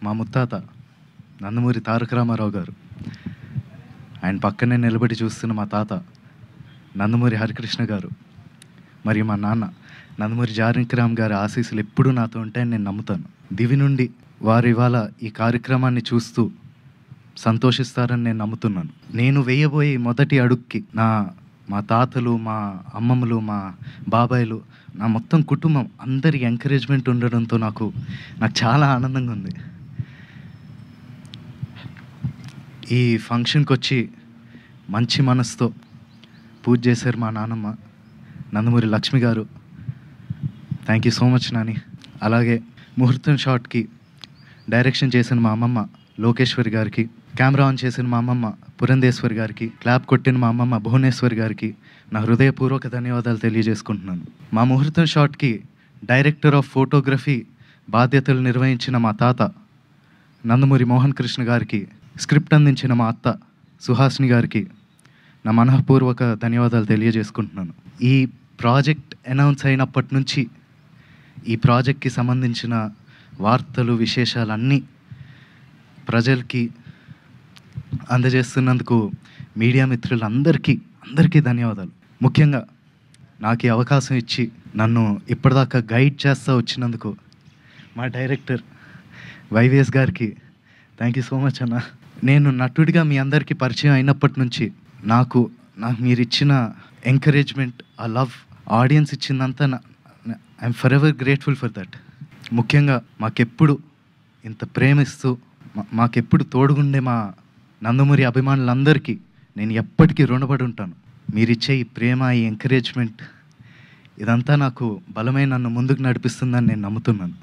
మా ముత్తాత నందమూరి తారక రామారావు గారు. ఆయన పక్కనే నిలబడి చూస్తున్న మా తాత నందమూరి హరికృష్ణ గారు, మరియు మా నాన్న నందమూరి జానకిరామ్ గారి ఆశీస్సులు ఎప్పుడూ నాతో ఉంటాయని నేను నమ్ముతాను. దివి నుండి వారు ఇవాళ ఈ కార్యక్రమాన్ని చూస్తూ సంతోషిస్తారని నేను నమ్ముతున్నాను. నేను వేయబోయే మొదటి అడుగుకి మా తాతలు, మా అమ్మమ్మలు, మా బాబాయిలు, నా మొత్తం కుటుంబం అందరి ఎంకరేజ్మెంట్ ఉండడంతో నాకు చాలా ఆనందంగా ఉంది. ఈ ఫంక్షన్కి వచ్చి మంచి మనసుతో పూజ చేశారు మా నాన్నమ్మ నందమూరి లక్ష్మి గారు. Thank you so much Nani. అలాగే ముహూర్తం షాట్కి డైరెక్షన్ చేసిన మా అమ్మమ్మ లోకేశ్వరి గారికి, కెమెరా ఆన్ చేసిన మా అమ్మమ్మ పురంధేశ్వరి గారికి, క్లాప్ కొట్టిన మా అమ్మమ్మ భువనేశ్వరి గారికి నా హృదయపూర్వక ధన్యవాదాలు తెలియజేసుకుంటున్నాను. మా ముహూర్తం షాట్కి డైరెక్టర్ ఆఫ్ ఫోటోగ్రఫీ బాధ్యతలు నిర్వహించిన మా తాత నందమూరి మోహన్ కృష్ణ గారికి, స్క్రిప్ట్ అందించిన మా అత్త సుహాసిని గారికి నా మనఃపూర్వక ధన్యవాదాలు తెలియజేసుకుంటున్నాను. ఈ ప్రాజెక్ట్ అనౌన్స్ అయినప్పటి నుంచి ఈ ప్రాజెక్ట్కి సంబంధించిన వార్తలు, విశేషాలన్నీ ప్రజలకి అందజేస్తున్నందుకు మీడియా మిత్రులందరికీ ధన్యవాదాలు. ముఖ్యంగా నాకు ఈ అవకాశం ఇచ్చి నన్ను ఇప్పటిదాకా గైడ్ చేస్తూ వచ్చినందుకు మా డైరెక్టర్ వైవిఎస్ గారికి థ్యాంక్ యూ సో మచ్ అన్న. నేను నటుడిగా మీ అందరికీ పరిచయం అయినప్పటి నుంచి నాకు మీరు ఇచ్చిన ఎంకరేజ్మెంట్, ఆ లవ్, ఆడియన్స్ ఇచ్చిందంతా I'm forever grateful for that. ముఖ్యంగా మాకెప్పుడు ఇంత ప్రేమిస్తూ మాకెప్పుడు తోడుగుండే మా నందమూరి అభిమానులందరికీ నేను ఎప్పటికీ రుణపడి ఉంటాను. మీరిచ్చే ఈ ప్రేమ, ఈ ఎంకరేజ్మెంట్ ఇదంతా నాకు బలమైన నన్ను ముందుకు నడిపిస్తుందని నేను నమ్ముతున్నాను.